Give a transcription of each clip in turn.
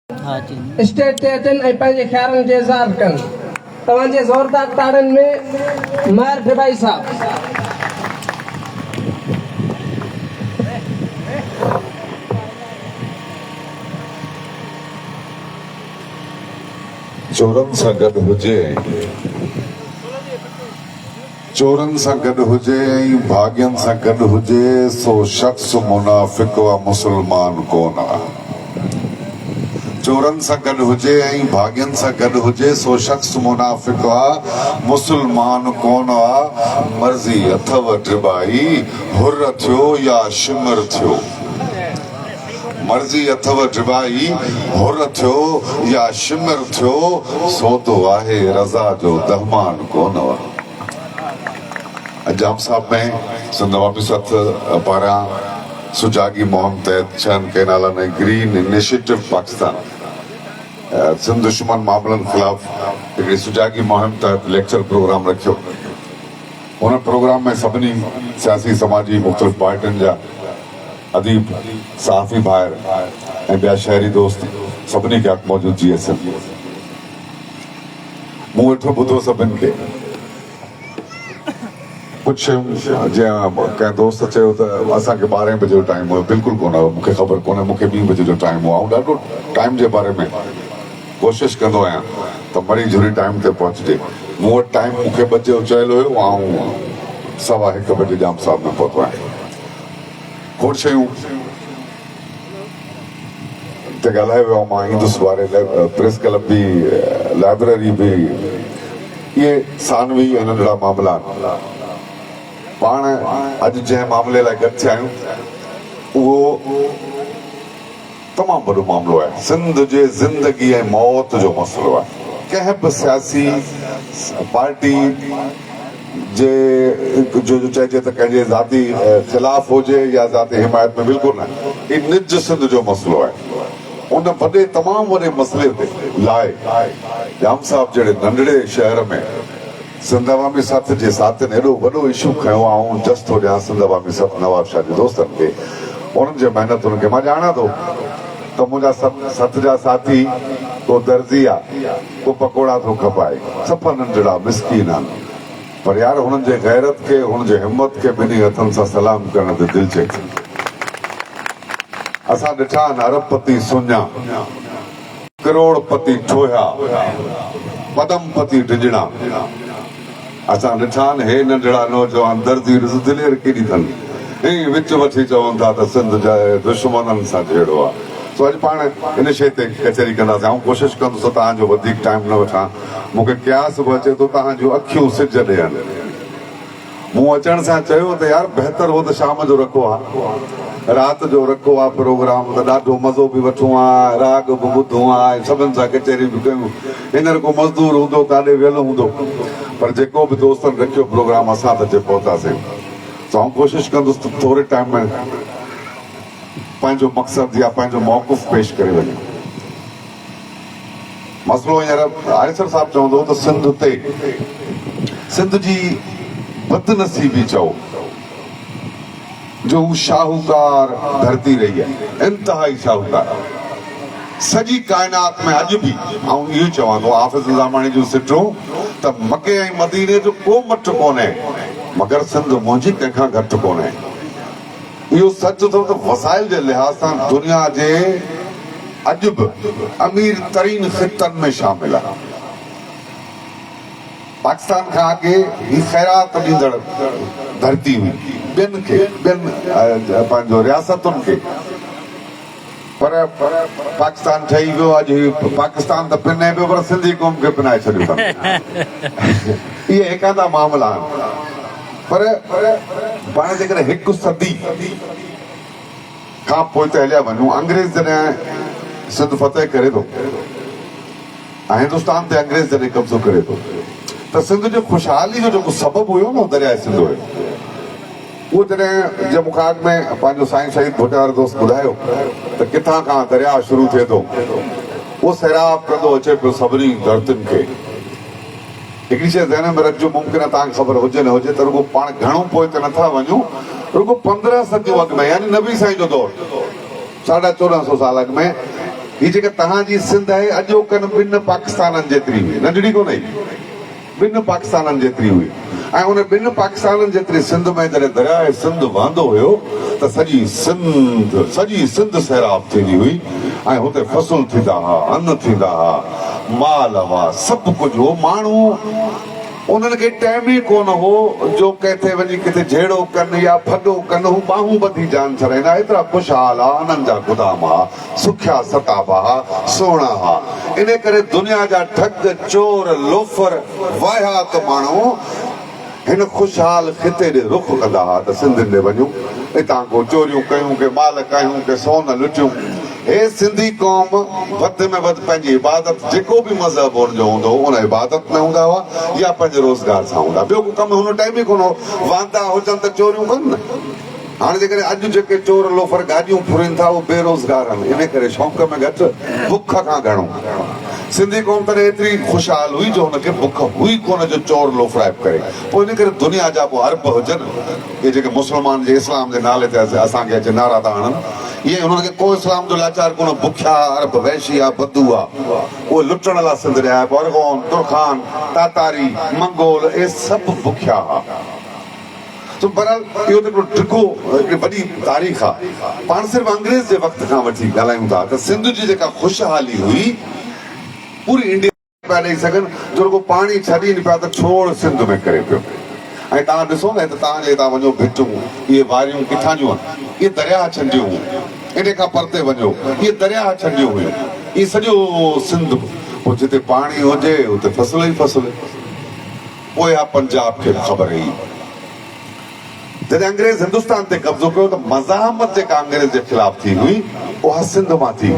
Stage ते अचनि ऐं पंहिंजे ख़्यालनि जो इज़हार कनि। तव्हांजे ज़ोरदार ताड़ियुनि में मार भिबाई साहब। चोरनि सां गॾु हुजे, चोरनि सां गॾु हुजे ऐं भाॻियनि सां गॾु हुजे, सो शख़्स मुनाफ़िक़ व मुस्लमान कोन आहे। चोरनि सां गॾु हुजे ऐं भाॻियनि सां गॾु हुजे, सो शख़्स मुनाफ़िक़ आहे मुस्लमान कोन आहे। मर्ज़ी अथव ड्रिबाई हुर थियो या शिमर थियो, मर्ज़ी अथव ड्रिबाई हुर थियो या शिमर थियो, सो तो आहे रज़ा जो दहमान कोन आहे। जाम साहब में सिंध वापिसत पारां सुजागी मुहिम तहत 6 कैनालनि ऐं ग्रीन इनिशिएटिव पाकिस्तान सिंध दुश्मन मामलनि ख़िलाफ़ हिकिड़ी सुजागी मुहिम तहत लेक्चर प्रोग्राम रखियो। उन प्रोग्राम में सभिनी सियासी समाजी मुख़्तलिफ़ पार्टियुनि जा अदीब सहाफ़ी भाइर ऐं ॿिया शहरी दोस्त सभिनी खे मौजूदगी अचनि। मूं वेठो ॿुधो सभिनि खे। कुझु जीअं कंहिं दोस्त चयो त असांखे 12 बजे जो टाइम हुयो, बिल्कुलु कोन हुयो, मूंखे ख़बर कोन्हे, मूंखे 2 बजे जो टाइम हुओ। ऐं ॾाढो टाइम जे बारे में कोशिशि कंदो आहियां त मरी झुरी टाइम ते पहुचजे। मूं वटि टाइम मूंखे 2 जो चयल हुयो, ऐं 1:15 बजे जाम साहब में पहुतो आहियां। खोड़ शयूं ते ॻाल्हाए वियो। मां ईंदुसि वारे प्रेस क्लब बि, लाइब्रेरी बि, इहे सानवी ऐं नंढड़ा मामला। पाण अॼु जंहिं मामले लाइ गॾु थिया आहियूं उहो तमामु वॾो मामिलो आहे। सिंध जे ज़िंदगी ऐं मौत जो मसइलो आहे। कंहिं बि सियासी पार्टी जे जो चइजे त कंहिंजे ज़ाती ख़िलाफ़ हुजे या ज़ाती हिमायत में, बिल्कुलु न। हीउ निज सिंध जो मसइलो आहे। उन वॾे तमामु वॾे मसइले ते लाइ जाम साहब जहिड़े नंढड़े शहर में सिंध अवामी सथ जे साथियुनि एॾो वॾो इशू खयो आहे। ऐं जस्ट थो ॾियां सिंध अवामी सथ नवाब शाह जे दोस्तनि खे, उन्हनि जे महिनतुनि खे। मां ॼाणा थो त मुंहिंजा सथ जा साथी को दर्जी आहे, को पकोड़ा थो खपाए, सफ़ा नंढड़ा मिसकीन आहिनि, पर यार हुननि जे गैरत खे, हुननि जे हिम्मत खे ॿिन्ही हथनि सां सलाम करण ते दिलि चए थी। असां ॾिठा आहिनि अरबपति सुञा, करोड़पति ठोया, पदमपति डिजणा। असां ॾिठा आहिनि हे नंढड़ा नौजवान दर्जी दिलेर केॾी अथनि, ऐं विच वठी चवनि था त सिंध जा दुश्मननि सां जहिड़ो आहे। सो अॼु पाण इन शइ ते कचहरी कंदासीं। ऐं कोशिशि कंदुसि तव्हांजो वधीक टाइम न वठां। मूंखे क्यास बि अचे थो तव्हां जूं अखियूं सिज ॾियनि। मूं अचण सां चयो त यार बहितर हो त शाम जो रखो आहे, राति जो रखो आहे प्रोग्राम, त ॾाढो मज़ो बि वठूं आहे, राग बि ॿुधूं आहे, सभिनि सां कचहरी बि कयूं। हींअर को मज़दूर हूंदो काॾे वियल हूंदो, पर जेको बि दोस्तनि रखियो प्रोग्राम असां त अचे पहुतासीं। त आउं कोशिशि कंदुसि त थोरे टाइम में पंहिंजो मक़सदु या पंहिंजो मौक़ुफ़ पेश करे वञे। मसइलो हींअर आरिसर साहिबु चवंदो त सिंध ते, सिंध जी बदनसीबी चओ जो शाहूकार धरती रही है, इंतहाई शाहूकार। सॼी काइनात में अॼु बि ऐं इहो चवां थो हाफ़िज़ ज़मानी जूं सिटूं त मके ऐं मदीने जो को मट कोन्हे, मगर सिंध मुंहिंजी कंहिंखां घटि कोन्हे। इहो सच थो त वसाइल जे लिहाज़ सां दुनिया जे अॼु बि अमीर तरीन ख़ितनि में शामिल आहे। पाकिस्तान खां अॻे ही ख़ैरात ॾींदड़ धरती हुई ॿियनि खे, ॿियनि पंहिंजो रियासतुनि खे, पर पाकिस्तान ठही वियो। अॼु पाकिस्तान त पिने पियो, पर सिंधी क़ौम खे पिनाए छॾियो अथनि। इहे एकादा मामला आहिनि। पर पाण जेकॾहिं 1 सदी खां पोइ त हलिया वञूं, अंग्रेज़ जॾहिं सिंध फतेह करे थो ऐं हिंदुस्तान ते अंग्रेज़ जॾहिं कब्ज़ो करे थो, त सिंध जो ख़ुशहाली जो जेको सबबु हुयो न दरियाए सिंध हुयो, उहो जॾहिं जम्मू खाग में पंहिंजो साईं शहीद भुटार दोस्त ॿुधायो त किथां खां दरिया शुरू थिए थो, उहो सैराब कंदो अचे पियो सभिनी धरतियुनि खे। हिकिड़ी शइ ज़हन में रखिजो, मुमकिन आहे तव्हांखे ख़बर हुजे न हुजे, त रुगो पाण घणो पोइ त नथा वञूं, रुगो 15 सदियूं अॻु में, यानी नबी साईं जो दौरु, 1450 साल अॻु में ही जेका तव्हांजी सिंध आहे अॼोकनि ॿिनि पाकिस्ताननि जेतिरी हुई, नंढड़ी कोन हुई, ॿिनि पाकिस्ताननि जेतिरी हुई। ऐं उन ॿिनि पाकिस्ताननि जेतिरी सिंध में जॾहिं दरियाए सिंध वहंदो हुयो त सॼी सिंध सैराब थींदी हुई ऐं हुते फसल थींदा हुआ, अन्न थींदा हुआ, माल हुआ, सभु कुझु हो। माण्हू उन्हनि खे टाइम ई कोन हो जो किथे वञी किथे झेड़ो कनि या फॾो कनि, हू ॿाहूं ॿधी जान छॾाईंदा। एतिरा ख़ुशहाल हा, उन्हनि जा गुदाम हा, सुखिया सताबा हा, सोणा हा। इन करे दुनिया जा ठग चोर लोफर वाहियात माण्हू हिन ख़ुशहाल ख़िते ॾे रुख कंदा हुआ त सिंधियुनि ॾे वञूं, हितां को चोरियूं कयूं, के माल कयूं, के सोन लुटियूं। हे सिंधी क़ौम वधि में वधि पंहिंजी इबादत, जेको बि मज़हब हुनजो हूंदो उन इबादत में हूंदा हुआ या पंहिंजे रोज़गार सां हूंदा। ॿियो को कमु हुन टाइम ई कोन हो। वांदा हुजनि त चोरियूं कनि न। हाणे जेकॾहिं अॼु जेके चोर लोफर गाॾियूं फुरनि था उहे बेरोज़गार आहिनि, इन करे शौक़ में घटि, बुख खां घणो। सिंधी क़ौम तॾहिं एतिरी ख़ुशहाल हुई जो हुनखे बुख हुई कोन जो चोर लोफराइब करे। पोइ इन करे दुनिया जा पोइ अरब हुजनि, इहे जेके मुस्लमान जे इस्लाम जे नाले ते असांखे अचे नारा था हणनि, इहे हुननि खे को इस्लाम जो लाचार कोन। बुखिया अरब, वैशी आहे, बदू आहे, उहे लुटण लाइ सिंध रहिया। बरगोन, तुरखान, तातारी, मंगोल, इहे सभु बुखिया हुआ। तो बहरहाल इहो त हिकिड़ो टिको, हिकिड़ी वॾी तारीख़ आहे। पाण सिर्फ़ु अंग्रेज़ जे वक़्त खां वठी ॻाल्हायूं था त सिंध जी जेका ख़ुशहाली हुई पूरी इंडिया पिया ॾेई सघनि, जो रुॻो पाणी छॾीनि पिया त छोड़ सिंध में करे पियो। ऐं तव्हां ॾिसो न त तव्हांजे हितां वञो भिटूं, इहे वारियूं किथां जूं आहिनि, इहे दरिया छंडियूं हुयूं। इन खां परते वञो, इहे दरिया छंडियूं हुयूं। इहे सॼो सिंध, पोइ जिते पाणी हुजे उते फसल ई फसल। पोइ हा पंजाब खे ख़बर हुई जॾहिं अंग्रेज़ हिंदुस्तान ते कब्ज़ो कयो त मज़ाहमत जेका अंग्रेज़ जे ख़िलाफ़ थी हुई उहा सिंध मां थी,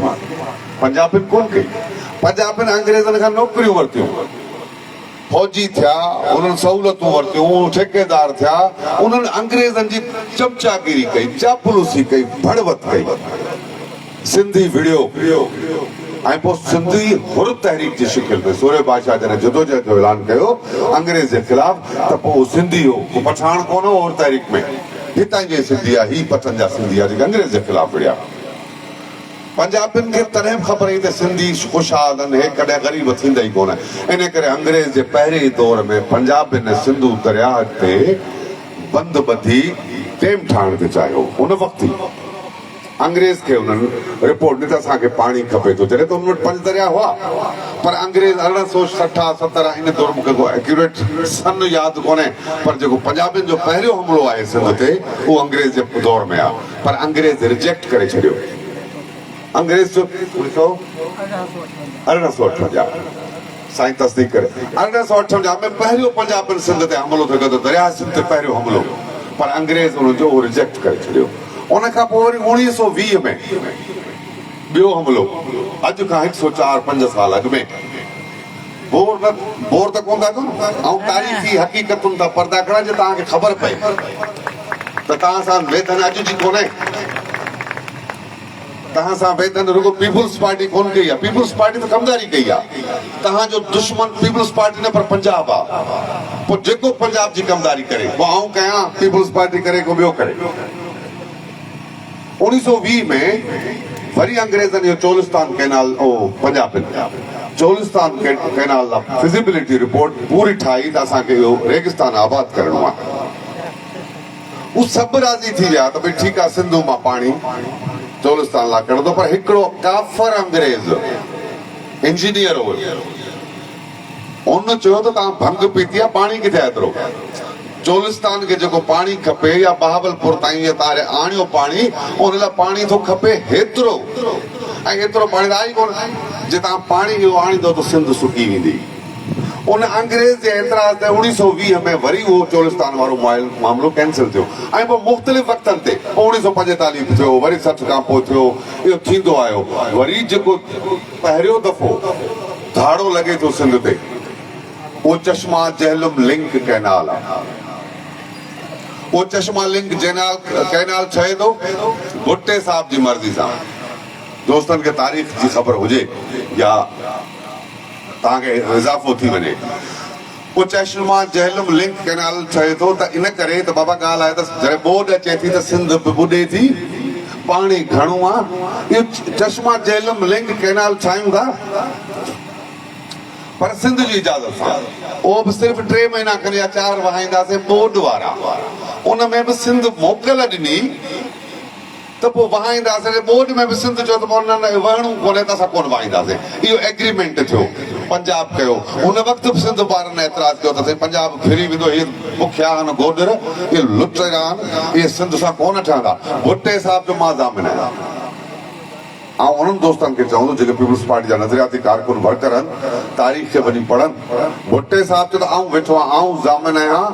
पंजाबिन कोन कई। पंजाबिन अंग्रेज़नि खां नौकरियूं वरितियूं, फौजी थिया, उन्हनि सहूलियतूं वरितियूं, ठेकेदार थिया, उन्हनि अंग्रेज़नि जी चमचागिरी कई, चापलूसी कई, भड़वत कई। सिंधी विड़ियो ऐं पोइ सिंधी हुर तहरीक जी शिकिल में सूर्य बादशाह जॾहिं जदोजहद जो ऐलान कयो अंग्रेज़ जे ख़िलाफ़, त पोइ सिंधी हो, को पठाण कोन हो हुर तहरीक में, हितां जी सिंधी आहे, ही पठनि जा सिंधी आहे जेके अंग्रेज़ जे ख़िलाफ़ विड़िया। पंजाबिन खे तॾहिं बि ख़बर हुई त सिंधी ख़ुशहाल आहिनि, हे कॾहिं ग़रीब थींदा ई कोन। इन करे अंग्रेज़ जे पहिरें दौर में पंजाबिन सिंधू दरिया ते बंद ॿधी टेम ठाहिण ते चाहियो। उन वक़्तु ई अंग्रेज़ खे उन्हनि रिपोर्ट ॾिनी त असांखे पाणी खपे थो, जॾहिं त उन वटि 5 दरिया हुआ। पर अंग्रेज़ 1860-70 इन दौर मूंखे को एक्यूरेट सन यादि कोन्हे, पर जेको पंजाबिन जो पहिरियों हमिलो आहे सिंध ते उहो अंग्रेज़ जे दौर में आहे। पर अंग्रेज़ रिजेक्ट करे छॾियो। अंग्रेज़ जो 1858 साईं तस्दीक करे 1858 में पहिरियों पंजाबिन सिंध ते हमिलो थियो त दरिया सिंध ते पहिरियों हमिलो, पर अंग्रेज़ हुननि जो रिजेक्ट करे छॾियो। उन खां पोइ वरी 1920 में ॿियो हमिलो, अॼु खां 104-5 साल अॻु में। बोर त कोन था कनि, ऐं तारीख़ी हक़ीक़तुनि था पर्दा करणा जे तव्हांखे ख़बर पए त तव्हां सां वेदन अॼु जी कोन्हे। तव्हां सां वेदन रुॻो पीपुल्स पार्टी कोन कई आहे, पीपुल्स पार्टी त कमदारी कई आहे। तव्हांजो दुश्मन पीपुल्स पार्टी न पर पंजाब आहे। पोइ जेको पंजाब जी कमदारी करे, पोइ आऊं कयां पीपुल्स पार्टी करे को ॿियो करे। 1920 में वरी अंग्रेज़नि इहो चोलिस्तान कैनाल, पंजाबिन चोलिस्तान कैनाल फिज़िबिलिटी रिपोर्ट पूरी ठाही त असांखे इहो रेगिस्तान आबाद करणो आहे। उहे सभु राज़ी थी विया त भई ठीकु आहे, सिंधू मां पाणी चोलिस्तान लाइ कढंदो। पर हिकिड़ो काफ़र अंग्रेज़ इंजीनियर हो, उन चयो त तव्हां भंग पीती आहे, पाणी किथे आहे एतिरो? चोलिस्तान खे जेको पाणी खपे या बहावलपुर ताईं तव्हां आणियो पाणी, उन लाइ पाणी थो खपे हेतिरो, ऐं एतिरो पाणी त आई कोन। जे तव्हां पाणी इहो आणींदो त सिंध सुकी वेंदी। उन अंग्रेज़ जे एतिराज़ ते 1920 में वरी उहो चोलिस्तान वारो मामिलो कैंसिल थियो। ऐं पोइ मुख़्तलिफ़ वक़्तनि ते 1945 थियो, वरी 60 खां पोइ थियो, इहो थींदो आयो। वरी जेको पहिरियों दफ़ो धाड़ो लॻे थो सिंध ते, उहो चश्मा जहलुम लिंक कैनाल आहे। उहो चश्मा लिंक कैनाल ठहे थो भुट्टे साहब जी मर्ज़ी सां। दोस्तनि खे तारीख़ जी ख़बर हुजे या तव्हांखे इज़ाफ़ो थी वञे, उहो चश्मा जहलुम लिंक कैनाल ठहे थो त इन करे त बाबा ॻाल्हि आहे त जॾहिं ॿोॾि अचे थी त सिंध बि ॿुॾे थी, पानी घणो आहे इहो चश्मा झेलम लिंक कैनाल ठाहियूं था पर सिंध जी इजाज़त सां उहो बि सिर्फ़ु 3 महीना खनि या 4 वहाईंदासीं बोर्ड वारा उन में बि सिंध मोकल ॾिनी त पोइ वहाईंदासीं बोर्ड में बि सिंध चयो त पोइ न वहणो कोन्हे त असां कोन वहाईंदासीं इहो एग्रीमेंट थियो पंजाब कयो हुन वक़्तु बि सिंध ॿारनि एतिराज़ कयो त पंजाब फिरी वेंदो इहे बुखिया आहिनि गोॾर इहे लुटेरा आहिनि इहे सिंध सां कोन ठहंदा भुट्टे साहिब जो मां ज़ामिन आहियां ऐं उन्हनि दोस्तनि खे चवंदो जेके पीपल्स पार्टी जा नज़रियाती कारकुन वर्कर आहिनि तारीख़ खे वञी पढ़नि भुट्टे साहिब चयो त आऊं वेठो आहियां आऊं ज़ामिन आहियां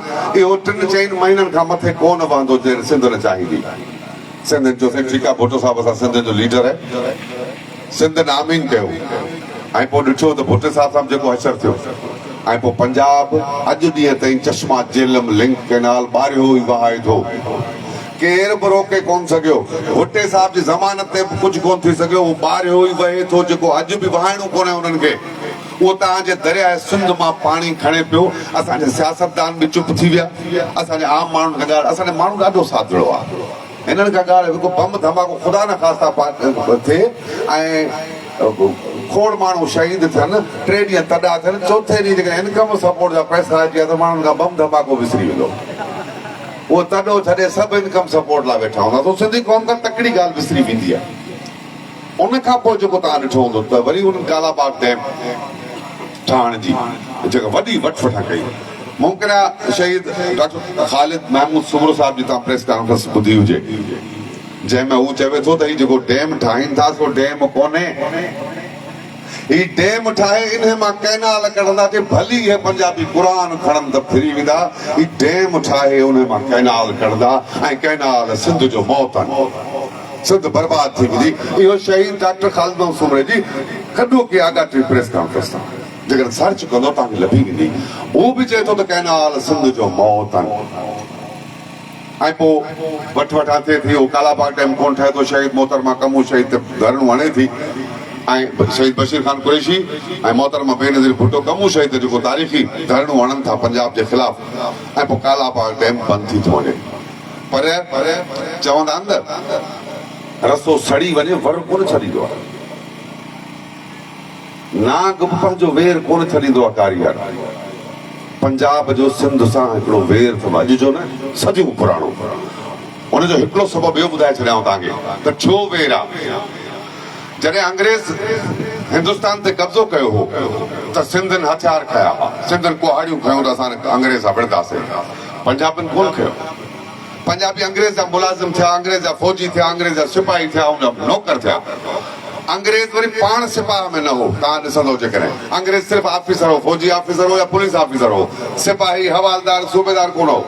इहो 3-4 महीननि खां मथे कोन वहंदो जे सिंध न चाहींदी सिंध चयोसीं ठीकु आहे भुट्टो साहिब असां सिंध जो लीडर आहे सिंध नामीन कयो ऐं पोइ ॾिठो त भुट्टे साहिब जेको असरु थियो ऐं पोइ पंजाब अॼु ॾींहं ताईं चश्मा झेलम लिंक कैनाल ॿारियो ई वहाए थो केरु बि रोके कोन सघियो भुट्टे साहिब जी ज़मानत ते कुझु कोन थी सघियो उहो ॿारियो ई वहे थो जेको अॼु बि वहाइणो कोन्हे उन्हनि खे उहो तव्हांजे दरिया सिंध मां पाणी खणे पियो असांजे सियासतदान बि चुप थी विया असांजे आम माण्हुनि खां ॻाल्हि असांजो माण्हू ॾाढो सादड़ो आहे हिननि खां ॻाल्हि हिकु बम धमाको ख़ुदा न ख़ास्ता थिए ऐं खोड़ माण्हू शहीद थियनि 3 ॾींहं तॾा थियनि 4थे ॾींहुं जेके इनकम सपोर्ट जा पैसा अची विया त माण्हुनि खां बम धमाको विसरी वेंदो उहो तॾो छॾे सभु इनकम सपोर्ट लाइ वेठा हूंदा त सिंधी क़ौम खां तकड़ी ॻाल्हि विसरी वेंदी आहे उन खां पोइ जेको तव्हां ॾिठो हूंदो त वरी उन्हनि कालाबाग डैम ठहण जी जेका वॾी वठवठा कई मुमकिन आहे शहीद डॉक्टर ख़ालिद महमूद सुमरो साहिब जी तव्हां प्रेस कॉन्फ्रेंस ॿुधी हुजे जंहिंमें हू चवे थो त हीउ जेको डैम ठाहीनि था सो डैम कोन्हे ही डैम ठाहे इन मां कैनाल कढंदा कि भली हे पंजाबी क़ुरान खणनि त फिरी वेंदा ही डैम ठाहे उन मां कैनाल कढंदा ऐं कैनाल सिंध जो मौत सिंध बर्बाद थी वेंदी इहो शहीद डॉक्टर ख़ालिद महमूद सुमरे जी कॾो की आगाटी प्रेस कॉन्फ्रेंस तां जेकर सर्च कंदो तव्हांखे लभी वेंदी उहो बि चए थो त कैनाल सिंध जो मौत ऐं पोइ वठवठा थिए थी उहो कालाबाग डैम कोन ठहे थो शहीद मोहतरमा कमू शहीद ते धरणो हणे थी ऐं शहीद बशीर खान कुरैशी ऐं मोहतरमा बेनज़ीर भुट्टो कमू शहीद जेको तारीख़ी धरणो हणनि था पंजाब जे ख़िलाफ़ ऐं पोइ कालाबाग डैम बंदि थी थो वञे पर चवंदा आहिनि न रस्तो सड़ी वञे वर कोन छॾींदो आहे नाग पंहिंजो वेर कोन छॾींदो आहे कारीगर पंजाब जो सिंध सां हिकिड़ो वेर अथव अॼु जो न सदियूं पुराणो उनजो हिकिड़ो सबबु ॿियो ॿुधाए छॾियां तव्हांखे त छो वेर आहे जॾहिं अंग्रेज़ हिंदुस्तान ते कब्ज़ो कयो हो त सिंधियुनि हथियार खया हुआ सिंधियुनि कुहाड़ियूं खयूं त असां अंग्रेज़ सां विढ़ंदासीं पंजाबियुनि कोन खयो पंजाबी अंग्रेज़ जा मुलाज़िम थिया अंग्रेज़ जा फौजी थिया अंग्रेज़ जा सिपाही थिया उनजा नौकर थिया अंग्रेज वरी पाण सिपाह में न हो तव्हां ॾिसंदो जेकॾहिं अंग्रेज सिर्फ़ु ऑफिसर हो फौजी ऑफिसर हो या पुलिस ऑफिसर हो सिपाही हवालदार सूबेदार कोन हो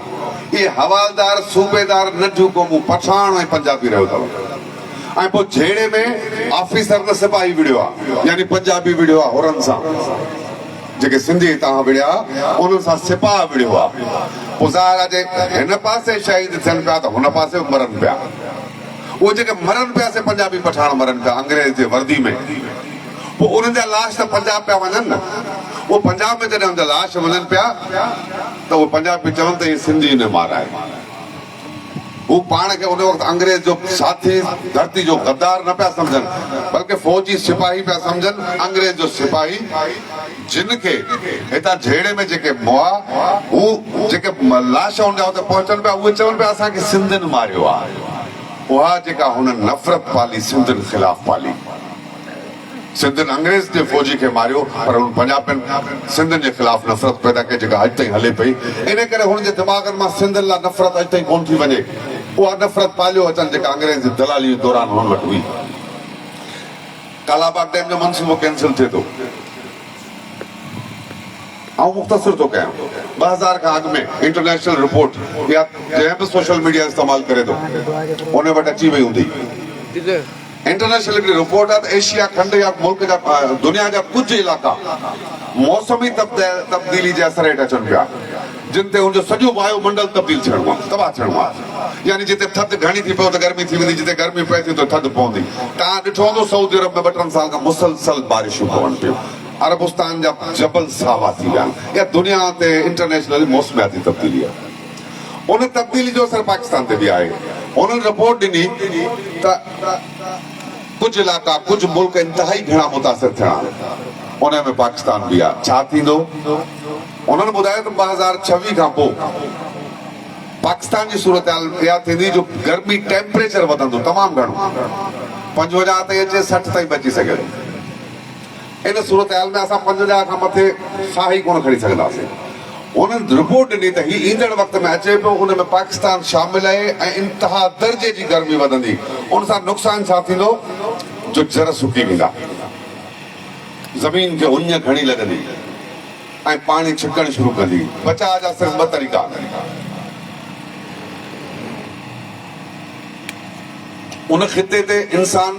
इहे हवालदार सूबेदार नंढियूं क़ौमूं पठान ऐं पंजाबी रहियो अथव ऐं पोइ जहिड़े में ऑफिसर त सिपाही विढ़ियो आहे यानी पंजाबी विढ़ियो आहे हुरनि सां जेके सिंधी तव्हां विढ़िया उन्हनि सां सिपाह विढ़ियो आहे पोइ ज़ाहिर आहे जे हिन पासे शहीद थियनि पिया त हुन पासे बि मरनि पिया उहे जेके मरनि पिया से पंजाबी पठान मरनि पिया अंग्रेज जे वर्दी में पोइ उन्हनि जा लाश त पंजाब पिया वञनि न उहो पंजाब में जॾहिं उनजा लाश वञनि पिया त उहे पंजाबी चवनि त इहे सिंधी न माराए हू पाण खे उन वक़्तु अंग्रेज जो साथी धरती जो गद्दार न पिया सम्झनि बल्कि फौजी सिपाही पिया सम्झनि अंग्रेज जो सिपाही जिन खे हितां झेड़े में जेके मुआ हू जेके लाश हुनजा हुते पहुचनि पिया उहे चवनि पिया असांखे सिंधियुनि मारियो आहे उहा जेका हुननि नफ़रत पाली सिंधियुनि ख़िलाफ़ पाली सिंधियुनि अंग्रेज़ जे फौजी खे मारियो पर हुन पंजाबियुनि सिंधियुनि जे ख़िलाफ़ नफ़रत पैदा कई जेका अॼु ताईं हले पई इन करे हुन जे दिमाग़नि मां सिंधियुनि लाइ नफ़रत अॼु ताईं कोन थी वञे उहा नफ़रत पालियो अचनि जेका अंग्रेज़ जी दलाली दौरान हुननि वटि हुई कालाबाग डैम जो मनसूबो कैंसिल थिए थो ऐं मुख़्तसिर थो कयां 2000 खां अॻु में इंटरनेशनल रिपोर्ट या जंहिं बि सोशल मीडिया इस्तेमालु करे थो उन वटि अची वई हूंदी इंटरनेशनल हिकिड़ी रिपोर्ट आहे त एशिया खंड या मुल्क जा दुनिया जा कुझु इलाइक़ा मौसमी तब्दीली जे असर हेठि अचनि पिया जिन ते हुनजो सॼो वायुमंडल तब्दील थियणो आहे तबाह थियणो आहे यानी जिते थधि घणी थी पए त गर्मी थी वेंदी जिते गर्मी पए थी त थधि पवंदी तव्हां ॾिठो हूंदो सऊदी अरब में 2-3 साल खां मुसलसल बारिशूं पवनि पियूं अरबस्तान जा जबल सावा थी विया आहिनि या दुनिया ते इंटरनेशनल मौसमियाती तब्दीली आहे उन तब्दीली जो असर पाकिस्तान ते बि आहे उन्हनि रिपोर्ट ॾिनी त कुछ इलाका कुछ मुल्क इंतहाई घणा मुतासिर थिया उनमें पाकिस्तान भी आहे छा थींदो उन्हनि ॿुधायो त 2026 खां पोइ पाकिस्तान जी सूरत हाल इहा थींदी जो गर्मी टेम्परेचर वधंदो तमामु घणो 55 ताईं अचे 60 ताईं बची सघे इन सूरत हाल में असां 50 खां मथे साह ई कोन खणी सघंदासीं उन्हनि रिपोर्ट ॾिनी त ही ईंदड़ वक़्त में अचे पियो उन में पाकिस्तान शामिल आहे ऐं इंतिहा दर्जे जी गर्मी वधंदी उन सां नुक़सानु छा थींदो जो जर सुकी वेंदा ज़मीन खे उञ घणी लॻंदी ऐं पाणी छिकणु शुरू कंदी बचाव जा सिर्फ़ 2 तरीक़ा उन खिते ते इंसान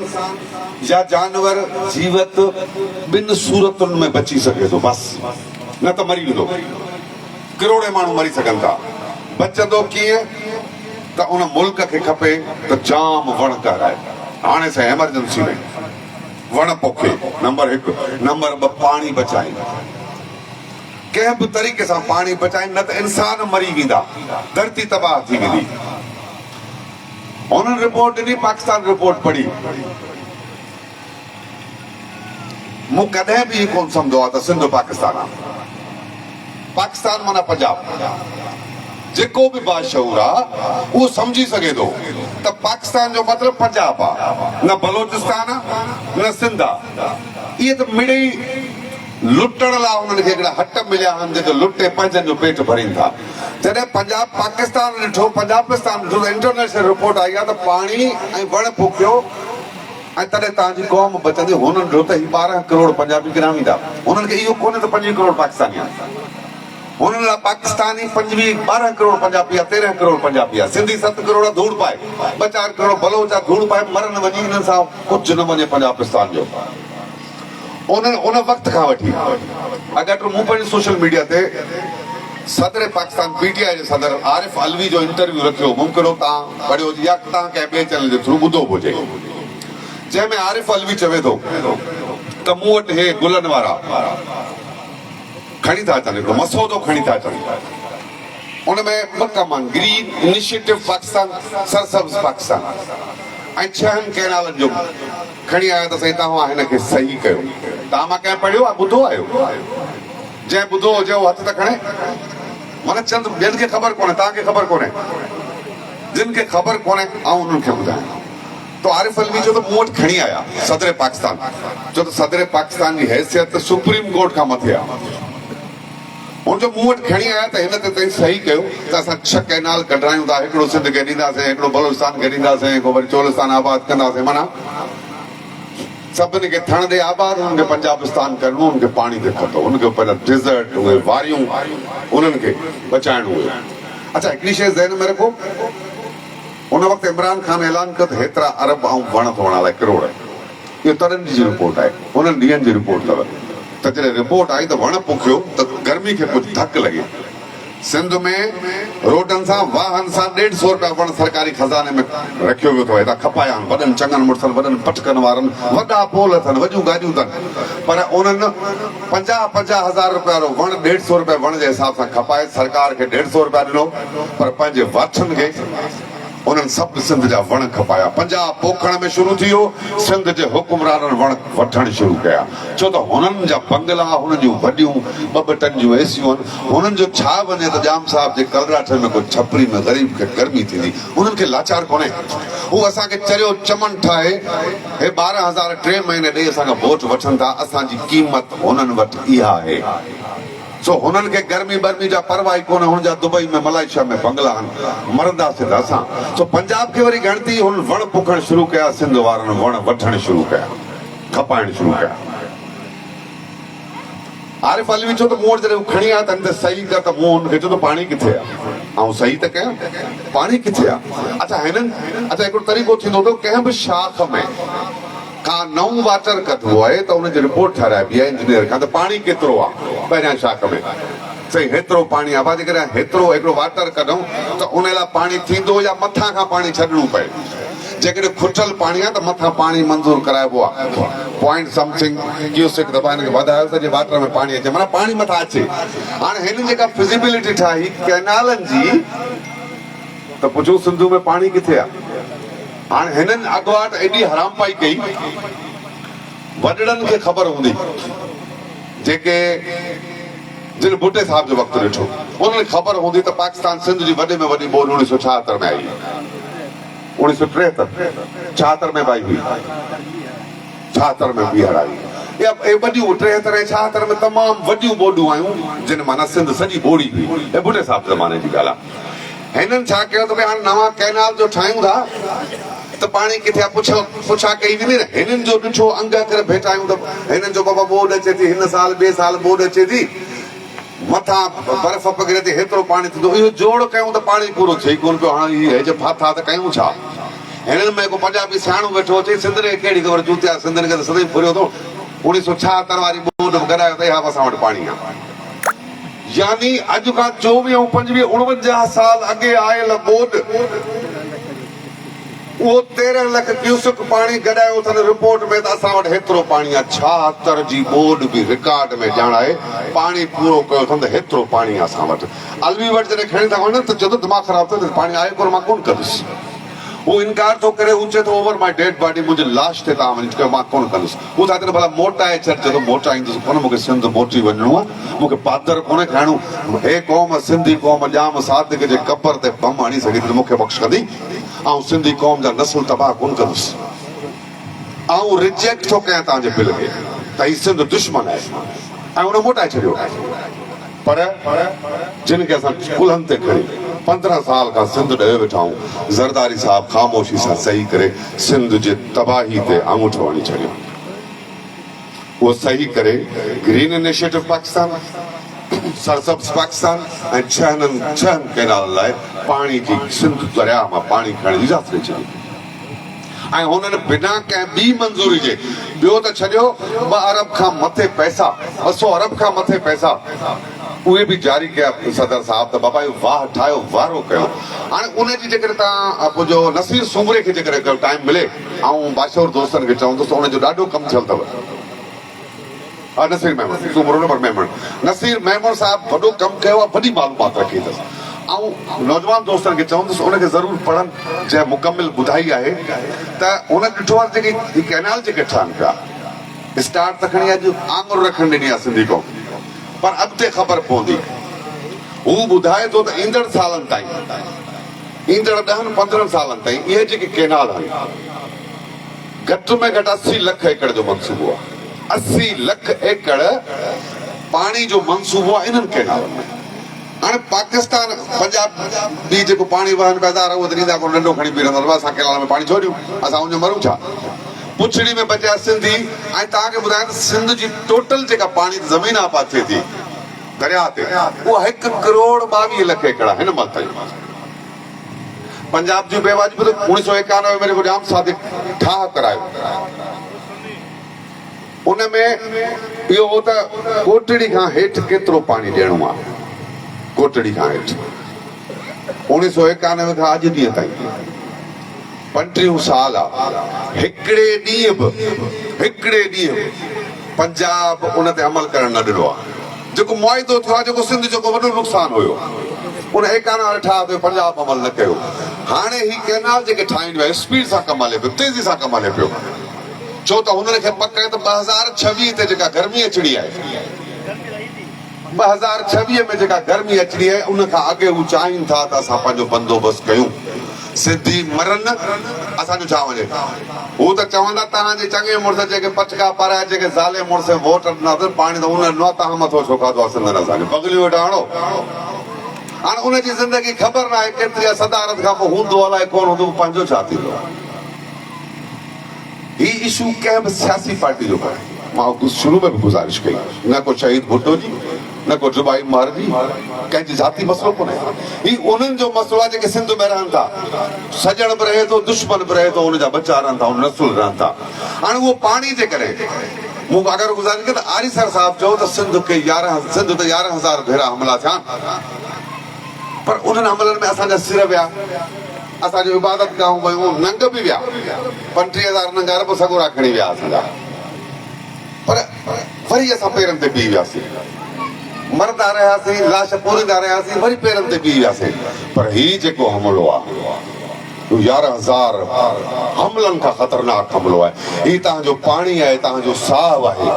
या जानवर जीवत ॿिनि सूरतुनि में बची सघे थो बसि न त मरी वेंदो करोड़े माण्हू मरी सघनि था बचंदो कीअं त उन मुल्क खे खपे त जाम वण कराए हाणे सां एमरजेंसी में वण पोखे नंबर 1 नंबर 2 पाणी बचाए कंहिं बि तरीक़े सां पाणी बचाए न त इंसान मरी वेंदा धरती तबाह थी वेंदी उन्हनि रिपोर्ट ॾिनी पाकिस्तान रिपोर्ट पढ़ी मूं कॾहिं बि कोन सम्झो आहे त सिंध पाकिस्तान आहे पाकिस्तान माना पंजाब जेको बि बाशऊर आहे उहो सम्झी सघे थो त पाकिस्तान जो मतिलबु पंजाब आहे न बलोचिस्तान आहे न सिंध आहे इहे त मिड़ई लुटण लाइ उन्हनि खे हिकिड़ा हट मिलिया आहिनि जेके लुटे पंहिंजनि जो पेट भरीनि था जॾहिं पंजाब पाकिस्तान ॾिठो पंजाबिस्तान ॾिठो त इंटरनेशनल रिपोर्ट आई आहे त पाणी ऐं वण पोखियो ऐं तॾहिं तव्हांजी क़ौम बचंदी हुननि ॾिठो त ही 12 करोड़ पंजाबी किरां वेंदा उन्हनि खे इहो कोन्हे त 25 करोड़ पाकिस्तानी आहे हुननि लाइ पाकिस्तानी 12 करोड़ पंजाबी आहे 13 करोड़ पंजाबी आहे सिंधी 7 करोड़ धूड़ पाए 2-4 करोड़ बलोच आहे धूड़ पाए मरनि वञी हिननि सां कुझु न वञे पंजाबिस्तान जो उन वक़्त खां वठी अगरि मूं पंहिंजे सोशल मीडिया ते सदर पाकिस्तान PTI जे सदर आरिफ अलवी जो इंटरव्यू रखियो मुमकिन हो तव्हां पढ़ियो या तव्हां कंहिं ॿिए चैनल जे थ्रू ॿुधो हुजे जंहिंमें आरिफ अलवी चवे थो त मूं वटि हे गुलनि वारा खणी था अचनि हिकिड़ो मसौदो खणी था अचनि उनमें 2 कम आहिनि ग्रीन इनिशिएटिव पाकिस्तान सरसब्ज़ पाकिस्तान ऐं 6 कैनालनि जो खणी आया त साईं तव्हां हिन खे सही कयो तव्हां मां कंहिं पढ़ियो आहे ॿुधो आहियो जंहिं ॿुधो हुजे उहो हथ त खणे माना चंद ॿियनि खे ख़बर कोन्हे तव्हांखे ख़बर कोन्हे जिन खे ख़बर कोन्हे आउं उन्हनि खे ॿुधायां तो आरिफ अलवी चयो त मूं वटि खणी आया सदर पाकिस्तान छो त सदर पाकिस्तान जी हैसियत सुप्रीम कोर्ट खां मथे आहे उनजो मूं वटि खणी आया त हिन ते तव्हां सही कयो त असां 6 कैनाल कढायूं था हिकिड़ो सिंध खे ॾींदासीं हिकिड़ो बलोचिस्तान खे ॾींदासीं हिकिड़ो वरी चोलिस्तान आबाद कंदासीं माना सभिनी खे थण ॾे आबाद उन्हनि खे पंजाबिस्तान करिणो उनखे पाणी ते खपे उनखे पहिरियों डिज़र्ट उहे वारियूं उन्हनि खे बचाइणो हुयो अच्छा हिकिड़ी शइ ज़हन में रखो उन वक़्तु इमरान खान ऐलान कयो त हेतिरा अरब ऐं वण थोरण लाइ करोड़ इहो तॾहिं जी रिपोर्ट आहे उन्हनि ॾींहंनि जी रिपोर्ट अथव त जॾहिं रिपोर्ट आई त वण पोखियो त गर्मी खे कुझु धक लॻे सिंध में रोडनि सां वाहन सां 150 रुपया वण सरकारी खज़ाने में रखियो वियो अथव हितां खपाया आहिनि वॾनि चङनि मुड़ुसनि वॾनि पटकनि वारनि वॾा पोल अथनि वॾियूं गाॾियूं अथनि पर उन्हनि 50 हज़ार रुपया वारो वण 150 रुपया वण जे हिसाब सां खपाए सरकार खे 150 रुपया ॾिनो पर पंहिंजे वाठनि खे उन्हनि सभु सिंध जा वण खपाया पंजाब पोखण में शुरू थी वियो सिंध जे हुकुमराननि वण वठणु शुरू कया छो त हुननि जा बंगला हुननि जूं वॾियूं 2 टन जूं एसियूं आहिनि हुननि जो छा वञे त जाम साहिब जे कलराठ में को छपरी में ग़रीब खे गर्मी थींदी उन्हनि खे लाचार कोन्हे हू असांखे चरियो चमन ठाहे हे 12,000 3 महीने ॾेई असांखां वोट वठनि था असांजी क़ीमत हुननि वटि इहा आहे सो हुननि खे गर्मी बर्मी जा परवाह कोन्हे हुन जा दुबई में मलेशिया में बंगला आहिनि मरंदासीं त असां सो पंजाब खे वरी गणती हुन वण पोखणु शुरू कया सिंध वारनि वण वठणु शुरू कया खपाइणु शुरू कया आरिफ अलवी चयो त मूं वटि जॾहिं खणी आया त हिन ते सही कर त मूं हुनखे चयो त पाणी किथे आहे ऐं सही त कयां पाणी किथे आहे अच्छा हिकिड़ो तरीक़ो थींदो त कंहिं बि शाख में का नओं वाटर कढिबो आहे त हुनजी रिपोर्ट ठाराइबी आहे इंजीनियर खां त पाणी केतिरो आहे पहिरियां शाख में सही हेतिरो पाणी आहे जेकॾहिं हेतिरो हिकिड़ो वाटर कढूं त उन लाइ पाणी थींदो या मथां खां पाणी छॾिणो पए जेकॾहिं खुटल पाणी आहे त मथां पाणी मंज़ूर कराइबो आहे पॉइंट समथिंग क्यूसेक दफ़ा हिनखे वधायो त जे वाटर में पाणी अचे माना पाणी मथां अचे हाणे हिन जेका फिज़िबिलिटी ठाही कैनालनि जी त पुछो सिंधु में पाणी किथे आहे हाणे हिननि अॻुवाट एॾी हरामपाई कई, वॾड़नि खे ख़बर हूंदी जेके जिन भुट्टे साहिब जो वक़्तु ॾिठो, उन्हनि खे ख़बर हूंदी त पाकिस्तान सिंध जी वॾे में वॾी ॿोॾि 1976 में आई, 1973 76 में आई हुई, 76 में ॿीहर आई। या वॾियूं 73 76 में तमामु वॾियूं ॿोॾियूं आयूं जिन माना सिंध सॼी ॿोड़ी हुई। हे भुट्टे साहिब ज़माने जी ॻाल्हि आहे। हिननि छा कयो त भई हाणे नवां कैनाल जो ठाहियूं था त पाणी किथे आहे, पुछा कई वेंदी न। हिननि जो ॾिठो अंग करे भेटायूं त हिननि जो बाबा ॿोॾि अचे थी, हिन साल ॿिए साल ॿोॾि अचे थी, मथां बर्फ़ पकिड़े थी, हेतिरो पाणी थींदो, इहो जोड़ कयूं त पाणी पूरो थिए ई कोन पियो। हाणे इहे हेज फाथा त कयूं छा? हिननि में को पंजाबी सियाणो वेठो अचे, सिंधरे खे कहिड़ी ख़बर, चूतिया सिंधनि खे त सदाईं फुरियो अथो, 1976 वारी ॿोॾि गॾायो त हा असां वटि पाणी आहे। यानी अॼु खां 24 25 49 साल अॻे आयल ॿोॾि, उहो 13 लख क्यूसेक पाणी गॾायो अथनि रिपोर्ट में, त असां वटि हेतिरो पाणी आहे। 76 जी ॿोॾि बि रिकॉर्ड में ॼाणाए पाणी पूरो कयो अथनि त हेतिरो पाणी आहे असां वटि। अलवी वटि जॾहिं खणी था वञनि त चवंदो दिमाग़ ख़राबु थियो, पाणी आहे कोन, मां कोन कंदुसि। वो इनकार थो करे, हू चए थो ओवर माई डेड बॉडी, मुंहिंजी लाश ते तव्हां वञी चयो मां कोन कंदुसि। हू छा चए भला मोटाए छॾ, चए थो मोटाईंदुसि कोन, मूंखे सिंध मोटी वञिणो आहे, मूंखे पादर कोन्हे खाइणो। हे क़ौम सिंधी क़ौम ॼाम सादिक जे कबर ते बम हणी सघी त मूंखे बख़्श कंदी, ऐं सिंधी क़ौम जा नस्ल तबाह कोन कंदुसि। ऐं रिजेक्ट थो कयां तव्हांजे बिल खे त हीउ सिंध दुश्मन आहे, ऐं हुन मोटाए छॾियो। पर जिन खे असां कुल्हनि ते खणी 15 साल खां सिंध ॾे वेठा आहियूं, ज़रदारी साहिब ख़ामोशी सां सही करे सिंध जे तबाही ते आङूठो हणी छॾियो। उहो सही करे ग्रीन इनिशिएटिव पाकिस्तान, सरसब्ज़ पाकिस्तान ऐं 6 कैनाल लाइ पाणी जी सिंध दरिया मां पाणी खणण जी इजाज़त ॾेई छॾी। ऐं हुननि बिना कंहिं ॿी मंज़ूरी जे, ॿियो त छॾियो 2 अरब खां मथे पैसा, 200 अरब खां मथे पैसा उहे बि जारी कया सदर साहिब, त बाबा इहो वाह ठाहियो, वारो कयो। हाणे उनजी जेकर तव्हां पुॼो नसीर सूमरे खे जेकर टाइम मिले, ऐं बाशोर दोस्तनि खे चवंदुसि त उनजो ॾाढो कमु थियल अथव। नसीर मेमन, सूमरो न पर मेमन, नसीर मेमन साहिब वॾो कमु कयो आहे, वॾी मालूमात रखी अथसि। ऐं नौजवान दोस्तनि खे चवंदुसि उनखे ज़रूरु पढ़नि, जंहिं मुकमिल ॿुधाई आहे त हुन ॾिठो आहे जेकी कैनाल जेके ठहनि पिया, स्टार्ट त खणी अॼु आङुर रखणु ॾिनी आहे सिंधी क़ौम, पर अॻिते ख़बर पवंदी। हू ॿुधाए थो त ईंदड़ सालनि ताईं, ईंदड़ 10-15 सालनि ताईं इहे जेके कैनाल आहिनि, घटि में घटि 80 लख एकड़ जो मनसूबो आहे। 80 लख एकड़ पाणी जो मनसूबो आहे इन्हनि कैनालनि में। हाणे पाकिस्तान पंजाब बि जेको पाणी वहनि पैदा उहो त ॾींदा कोन, नंढो खणी बीहंदो, असां कैनाल में पाणी छो ॾियूं, असां उन मरूं छा? पुछड़ी में बचिया सिंधी। ऐं तव्हांखे ॿुधायां त सिंध जी टोटल जेका पाणी ज़मीन आबाद थिए थी दरिया ते, उहा 1 करोड़ 22 लख एकड़ हिन महिल ताईं। पंजाब जी बेवाजिबी 1991 में जेको जाम सादिक ठाह करायो, उनमें इहो हो त कोटड़ी खां हेठि केतिरो पाणी ॾियणो आहे, कोटड़ी खां हेठि 1991 खां अॼु ॾींहं ताईं 35 साल आहे। हिकिड़े ॾींहुं पंजाब उन ते अमल करणु न ॾिनो आहे। जेको मुआइदो थियो आहे, जेको सिंध जेको वॾो नुक़सानु हुयो, उन 91 ठाह ते पंजाब अमल न कयो। हाणे ही कैनाल जेके ठाहींदियूं आहे, स्पीड सां कमु हले पियो, तेज़ी सां कमु हले पियो, छो त हुननि खे पक आहे त 2026 ते जेका गर्मी अचणी आहे, 2026 में जेका गर्मी अचणी आहे, उन खां अॻे हू चाहिनि था त असां पंहिंजो बंदोबस्तु कयूं। सिंधी मरनि, असांजो छा वञे? हू त चवंदा तव्हांजे चङे मुड़ुस जेके पटका पाराए, जेके ज़ाले मुड़ुस वोट ॾिना पाणी त उन न तव्हां मथो छो खाधो आहे सिंध असांखे पगलियूं वेठा हणो। हाणे उनजी ज़िंदगी ख़बर न आहे केतिरी आहे, सदारत खां पोइ हूंदो अलाए कोन हूंदो, पंहिंजो छा थींदो आहे। ही इशू कंहिं बि सियासी पार्टी जो कोन्हे। मां शुरू में बि गुज़ारिश कई, न को शहीद भुट्टो जी, न को जुबाई मार जी, कंहिंजी ज़ाती मसइलो कोन्हे। ही उन्हनि जो मसइलो आहे जेके सिंध में रहनि था, सजण बि रहे थो, दुश्मन बि रहे थो, उनजा बच्चा रहनि था, उन नसुल रहनि था। हाणे उहो पाणी जे करे मूं अगरि गुज़ारिश कई त आरीसर साहिब चयो त सिंध ते 11,000 भेरा हमला थिया, पर उन्हनि हमलनि में असांजा सिर विया, असांजो इबादत गाहूं वयूं, नंग बि विया, 35,000 नंग अरब सगोरा खणी विया असांजा, पर वरी असां पेरनि ते बीह वियासीं, मरंदा रहियासीं, लाश पूरींदा रहियासीं, वरी पेरनि ते बीह वियासीं। पर ही जेको हमिलो आहे, 11,000 हमलनि खां ख़तरनाक हमलो आहे। ही तव्हांजो पाणी आहे, तव्हांजो साहु आहे,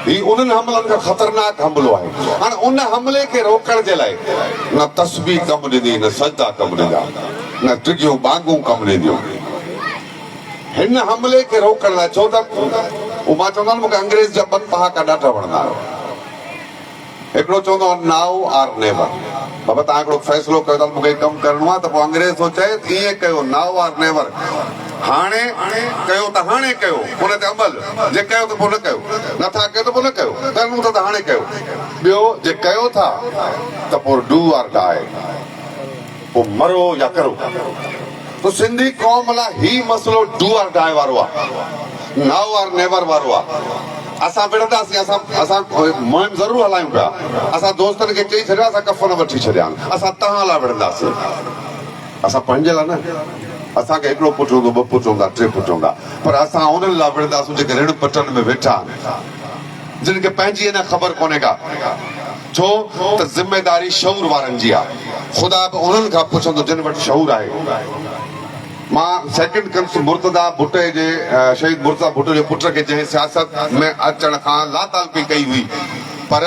ही उन्हनि हमलनि खां ख़तरनाक हमलो आहे। हाणे उन हमले खे रोकण जे लाइ न तस्बीह कमु ॾिनी, न सजदा कमु ॾिना, न टिगियूं बांगूं कमु ॾिनियूं। हिन हमले खे रोकण लाइ, छो त मां चवंदो आहियां मूंखे अंग्रेज़ जा ॿ पहाका ॾाढा वणंदा आहिनि। हिकिड़ो चवंदो आहे नाउ आर नेवर। बाबा तव्हां हिकिड़ो फ़ैसिलो कयो था मूंखे कमु करिणो आहे, त पोइ अंग्रेज़ थो चए ईअं कयो, नाउ आर नेवर। हाणे कयो त हाणे कयो, उन ते अमल, जे कयो त पोइ न कयो, नथा कयो त पोइ न कयो, करिणो त हाणे कयो। ॿियो जे कयो था त पोइ डू आर डाई, पोइ मरो या करो। तो सिंधी क़ौम लाइ ही मसइलो डू आर डाई वारो आहे, नाउ आर नेवर वारो आहे। असां विढ़ंदासीं, असां मुहिम ज़रूरु हलायूं पिया। असां दोस्तनि खे चई छॾिया असां कफ़न वठी छॾिया आहिनि, असां तव्हां लाइ विढ़ंदासीं, असां पंहिंजे लाइ न। असांखे हिकिड़ो पुटु हूंदो, ॿ पुट हूंदा, 3 पुट हूंदा, पर असां उन्हनि लाइ विढ़ंदासीं जेके ऋण पटनि में वेठा आहिनि, जिन खे पंहिंजी अञा ख़बर कोन्हे का। छो त ज़िमेदारी शऊर वारनि जी आहे। ख़ुदा बि उन्हनि खां पुछंदो जिन वटि शऊर आहे। मां सेकेंड कंस मुर्तज़ा भुट्टे जे शहीद मुर्तज़ा भुट्टे जे पुट खे जंहिं सियासत में अचण खां लातालपी कई हुई, पर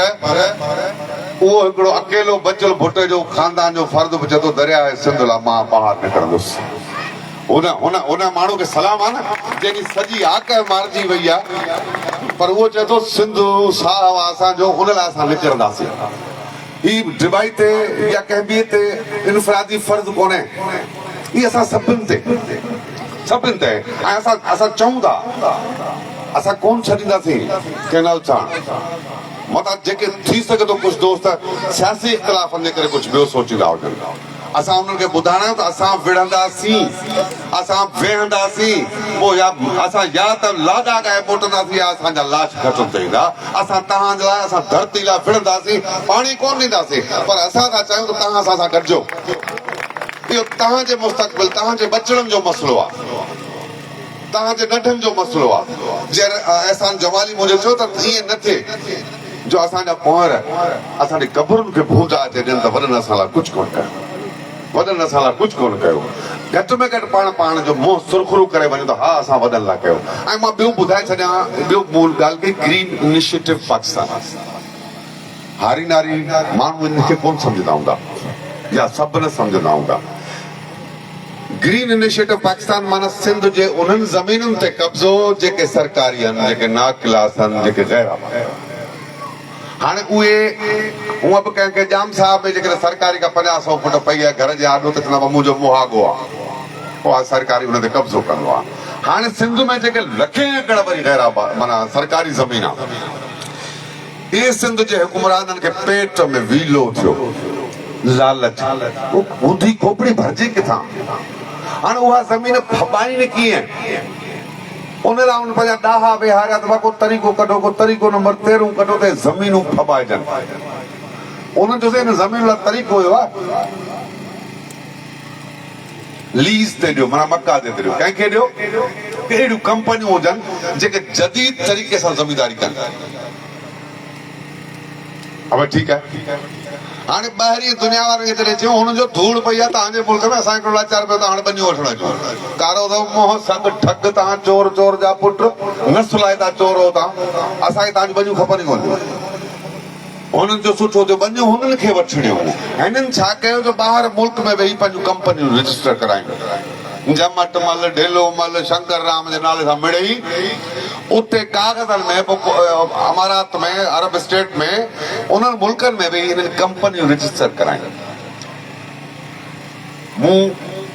उहो हिकिड़ो अकेलो बचियल भुट्टे जो ख़ानदान जो फर्द बि चए थो दरिया सिंध लाइ मां ॿाहिरि निकिरंदुसि। उन माण्हू खे सलाम आहे न जंहिंजी सॼी आक मारिजी वई आहे, पर उहो चए थो सिंध साहु आहे असांजो, हुन लाइ असां निकिरंदासीं। ही डिबाई ते या कंहिं ॿिए ते इनफरादी फर्ज़ कोन्हे, ही असां सभिनि ते ऐं असां चऊं था असां कोन छॾींदासीं कैनाल सां। मतिलबु जेके थी सघे थो कुझु दोस्त सियासी इख़्तिलाफ़नि जे करे कुझु ॿियो सोचींदा हुजनि, असां उन्हनि खे ॿुधाइण त असां विढ़ंदासीं, असां वेहंदासीं, पोइ असां या त लाॾा ॻाए मोटंदासीं या असांजा लाश घटि ते ईंदा। असां तव्हांजे लाइ, असां धरती लाइ विढ़ंदासीं, पाणी कोन ॾींदासीं, पर असां था चाहियूं त तव्हां असां सां गॾिजो। इहो तव्हांजे मुस्तक़बिल, तव्हांजे बचड़नि जो मसइलो आहे, तव्हांजे नंढनि जो मसइलो आहे। जे अहसान जमाली मुंहिंजो चयो त ईअं न थिए जो असांजा कुंवर असांजी क़बरुनि खे भूजा अचे ॾियनि त वॾनि असां लाइ कुझु कोन कयो, वॾनि असां लाइ कुझु कोन कयो। घटि में घटि पाण जो मुंहुं सुरखुरू करे वञो त हा असां वॾनि लाइ कयो। ऐं मां ॿियो ॿुधाए छॾियां, ॿियो मूल ॻाल्हि की ग्रीन इनिशिएटिव पाकिस्तान, हारी नारी माण्हू इनखे कोन सम्झंदा हूंदा या सभु न सम्झंदा हूंदा। ग्रीन इनिशिएटिव पाकिस्तान माना सिंध जे उन्हनि ज़मीनुनि ते कब्ज़ो जेके सरकारी आहिनि, जेके नाक़िलास आहिनि, जेके गैर आबाद। हाणे उहे हूअं बि कंहिंखे जाम साहब जेकॾहिं सरकारी खां 50-100 फुट पई आहे घर जे आॾो त चवंदा मुंहिंजो मुहागो आहे, पोइ सरकारी हुन ते कब्ज़ो कंदो आहे। हाणे सिंध में जेके लखे एकड़ वरी गैर आबाद माना सरकारी ज़मीन आहे, इहे सिंध जे हुकुमराननि खे पेट में वीलो थियो, लालच, ॿुधी खोपड़ी भरिजे किथां। हाणे उहा ज़मीन फबाइनि कीअं, उन लाइ उन पंहिंजा ॾाहा विहारिया त को तरीक़ो कढो, को तरीक़ो नंबर 13 कढो त ज़मीनूं फबाइजनि। उन्हनि जो हिन ज़मीन लाइ तरीक़ो हुयो आहे लीज़ ते ॾियो, माना मका ते ॾियो। कंहिंखे ॾियो? कहिड़ियूं कंपनियूं हुजनि जेके जदीद तरीक़े सां ज़मीनदारी कनि। अब ठीकु आहे, हाणे ॿाहिरीं दुनिया वारनि खे जॾहिं चयूं हुननि जो धूड़ पई आहे तव्हांजे मुल्क में, असां हिकिड़ो लाचार पियो त हाणे बनियूं वठण अचूं, कारो अथव मोह संग ठग, तव्हां चोर चोर जा पुट न सुलाए था चोर हो तव्हां, असांखे तव्हांजी बनियूं खपनि ई कोन। हुननि जो सुठो थियो बनियूं हुननि खे वठणियूं। हिननि छा कयो जो ॿाहिरि मुल्क में वेही पंहिंजूं कंपनियूं रजिस्टर करायूं। जमटमल, ढेलोमल, शंकर राम जे नाले सां मिड़ई उते कागज़नि में, अमारात में, अरब स्टेट में, उन्हनि मुल्कनि में बि हिननि कंपनियूं रजिस्टर करायूं। मूं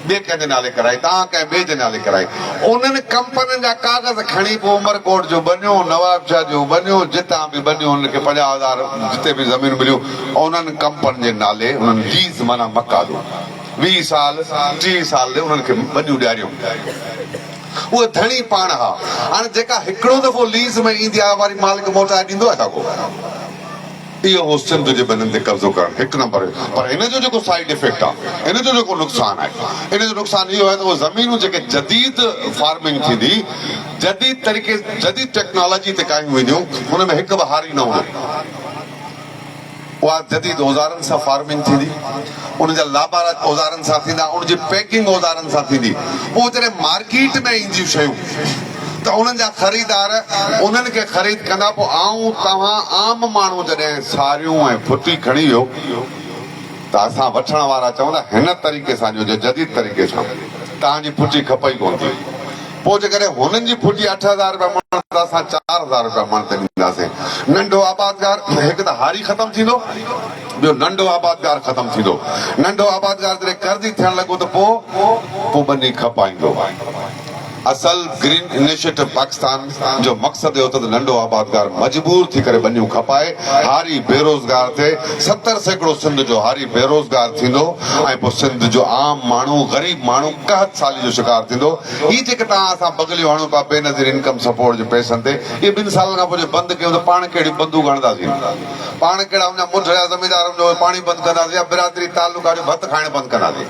ॿिए कंहिंजे नाले कराई, तव्हां कंहिं ॿिए जे नाले कराई। उन्हनि कंपनियुनि जा कागज़ खणी पोइ उमरकोट जो बनियो, नवाबशाह जो बनियो, जितां बि बनियो, हुनखे 50,000 जिते बि ज़मीन मिलियूं, उन्हनि कंपनियुनि जे नाले उन्हनि लीज़ माना मका ॾियो, 20 साल 30 साल उन्हनि खे बनियूं ॾियारियूं। उहे धणी पाण हा। हाणे जेका हिकिड़ो दफ़ो लीज़ में ईंदी आहे वारी मालिक मोटाए ॾींदो आहे छा को? इहो हो सिंध जे बननि ते कब्ज़ो करणु हिकु नंबर। पर हिन जो जेको साइड इफेक्ट आहे, हिन जो जेको नुक़सानु आहे, हिन जो नुक़सानु इहो आहे त उहे ज़मीनूं जेके जदीद फार्मिंग थींदी, जदीद तरीक़े, जदीद टेक्नोलॉजी ते कायूं वेंदियूं, हुन में हिकु बि हारी न हूंदो। उहा जदीद औज़ारनि सां फार्मिंग थींदी, उनजा लाभारा औज़ारनि सां थींदा, उनजी पैकिंग औज़ारनि सां थींदी। पोइ जॾहिं मार्केट में ईंदियूं शयूं त उन्हनि जा ख़रीदार उन्हनि खे ख़रीद कंदा। पोइ आऊं तव्हां आम माण्हू जॾहिं सारियूं ऐं फुटी खणी वियो त असां वठण वारा चवंदा हिन तरीक़े सां ॾियो, जदीद तरीक़े सां, तव्हांजी फुटी खपई कोन थी। पोइ जेकॾहिं हुननि जी फुटी 8,000 रुपया मण त असां 4,000 रुपया मण ते ॾींदासीं। नंढो आबादगार हिकु त हारी ख़तमु थींदो, ॿियो नंढो आबादगार ख़तमु थींदो। नंढो आबादगार जॾहिं कर्ज़ी थियण लॻो त पोइ ॿनी खपाईंदो। असल ग्रीन इनिशिएटिव पाकिस्तान जो मक़सदु इहो त नंढो आबादगार मजबूर थी करे ॿनियूं खपाए, हारी बेरोज़गार थिए। 70% सिंध जो हारी बेरोज़गार थींदो ऐं पोइ सिंध जो आम माण्हू ग़रीब माण्हू कहत साली जो शिकार थींदो। ही जेके तव्हां असां बगलियूं हणूं पिया बेनज़ीर इनकम सपोर्ट जे पैसनि ते, इहे 2 सालनि खां पोइ बंदि कयूं त पाण कहिड़ी बंदूक हणंदासीं, पाण कहिड़ा उन मुंड जा ज़मींदारनि जो पाणी बंदि कंदासीं या बिरादरी तालुका जो भत खाइण बंदि कंदासीं।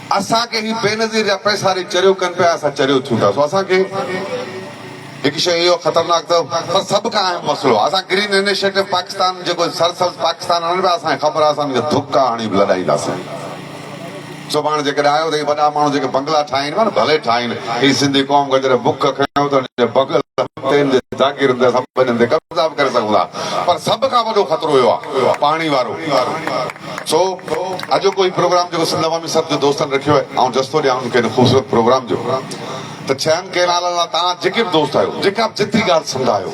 असांखे ही बेनज़ीर जा पैसा चरियो कनि पिया, असां चरियो थियूं था। असांखे हिकु शइ इहो ख़तरनाक अथव, पर सभु खां अहम मसइलो असां ग्रीन इनिशिएटिव पाकिस्तान जेको सरसब्ज़ पाकिस्तान हणनि पिया, असांखे ख़बर आहे असां धुका हणी बि लॾाईंदासीं। सुभाणे जेकॾहिं आयो त वॾा माण्हू जेके बंगला ठाहिनि न भले ठाहिनि, ही सिंधी क़ौम खे जॾहिं बुख खयूं त बंगला जागीरनि ते सभिनी ते कब्ज़ा बि करे सघूं था। पर सभ खां वॾो ख़तरो इहो आहे पाणी वारो। सो अॼु कोई प्रोग्राम जेको सिंध अवामी सभ जो दोस्तनि रखियो आहे, ऐं जस्तो ॾियां उनखे ख़ूबसूरत प्रोग्राम जो, त 6 केनालनि लाइ तव्हां जेके बि दोस्त आहियो, जेका बि जेतिरी ॻाल्हि सम्झायो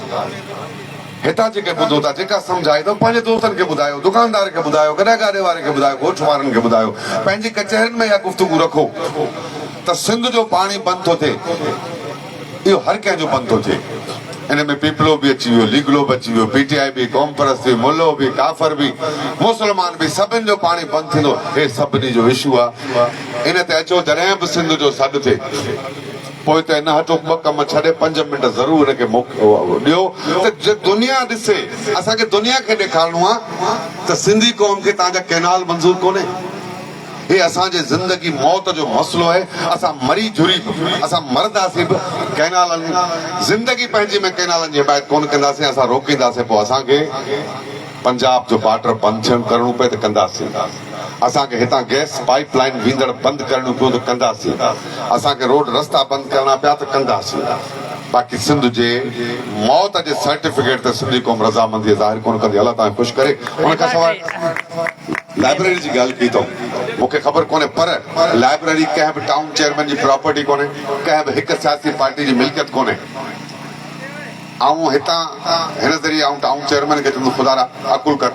हितां जेके ॿुधो था, जेका सम्झाए थो पंहिंजे दोस्तनि खे ॿुधायो, दुकानदार खे ॿुधायो, गॾे गाॾे वारे खे ॿुधायो, ॻोठ वारनि खे ॿुधायो, पंहिंजी कचहरियुनि में इहा गुफ़्तगू रखो त सिंध जो पाणी बंदि थो थिए, इहो हर कंहिंजो बंदि थो थिए। इन में पीपलो बि अची वियो, लीगलो बि अची वियो, PTI बि, क़ौम परस्त बि, मुल्लो बि, काफ़र बि, मुस्लमान बि, सभिनि जो पाणी बंदि थींदो, हे सभिनी जो इशू आहे। इन ते अचो, जॾहिं बि सिंध जो सॾु थिए पोइ त इन हटो 2 कम छॾे 5 मिंट ज़रूर हिनखे ॾियो त दुनिया ॾिसे। असांखे दुनिया खे ॾेखारणो आहे त सिंधी क़ौम खे तव्हांजा केनाल मंज़ूर कोन्हे। हे असांजे ज़िंदगी मौत जो मसइलो आहे। असां मरी झुरी असां मरंदासीं बि केनालनि, ज़िंदगी पंहिंजी में केनालनि जी हिमायत कोन कंदासीं, असां रोकींदासीं, पोइ असांखे पंजाब जो वाटर बंदि थियणु करणो पए त कंदासीं। असांखे हितां गैस पाइप लाइन वेंदड़ बंदि करणो पियो त कंदासीं। असांखे रोड रस्ता बंदि करणा पिया त कंदासीं। बाक़ी सिंध जे मौत जे सर्टिफिकेट ते सिंधी क़ौम रज़ामंदी ज़ाहिर कोन कंदी। अलाह तव्हां ख़ुशि करे। उन खां सवाइ लाइब्रेरी जी ॻाल्हि कई अथऊं, मूंखे ख़बर कोन्हे, पर लाइब्रेरी कंहिं बि टाउन चेयरमैन जी प्रॉपर्टी कोन्हे, कंहिं बि हिकु सियासी पार्टी जी मिल्कियत कोन्हे। ऐं हितां हिन ज़रिए आउं टाउन चेयरमैन खे चवंदुसि ख़ुदा अकुल कर,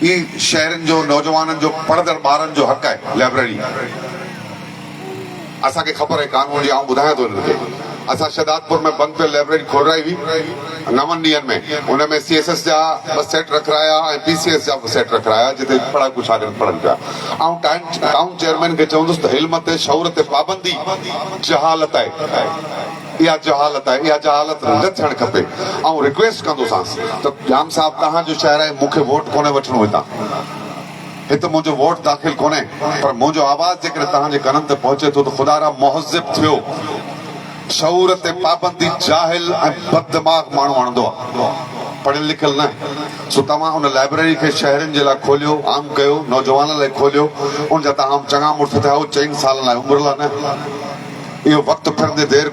ही शहरनि जो नौजवाननि जो पढ़ंदड़ ॿारनि जो हक़ आहे लाइब्रेरी। असांखे ख़बर आहे कानून जी, आउं ॿुधायां थो हिनखे। असां शहदादपुर में बंदि पियल लाइब्रेरी खोलाई हुई 9 ॾींहंनि में, हुन में CSS जा 2 सेट रखाया ऐं PCS जा 2 सेट रखाया, जिते पढ़ाकू शागिर्द पढ़नि पिया। ऐं टाउन चेयरमैन खे चवंदुसि त इल्म ते शऊर ते पाबंदी जहालत आहे, इहा जहालत आहे, इहा जहालत न थियणु खपे। ऐं रिक्वेस्ट कंदोसांसि त जाम साहब तव्हांजो शहर आहे, मूंखे वोट कोन्हे वठिणो हितां, हिते मुंहिंजो वोट दाख़िल कोन्हे, पर मुंहिंजो आवाज़ जेकॾहिं तव्हांजे कननि ते पहुचे थो त ख़ुदा रा मुहज़िब थियो। शऊर ते पाबंदी जाहिल ऐं बददिमाग़ माण्हू आणंदो आहे, पढ़ियल लिखियल न। सो तव्हां हुन लाइब्रेरी खे शहरनि जे लाइ खोलियो, आम कयो, नौजवाननि लाइ खोलियो। उनजा तव्हां चङा मुड़ुस थिया, 4 सालनि लाइ उमिरि लाइ न। इहो वक़्तु फिरंदे देरि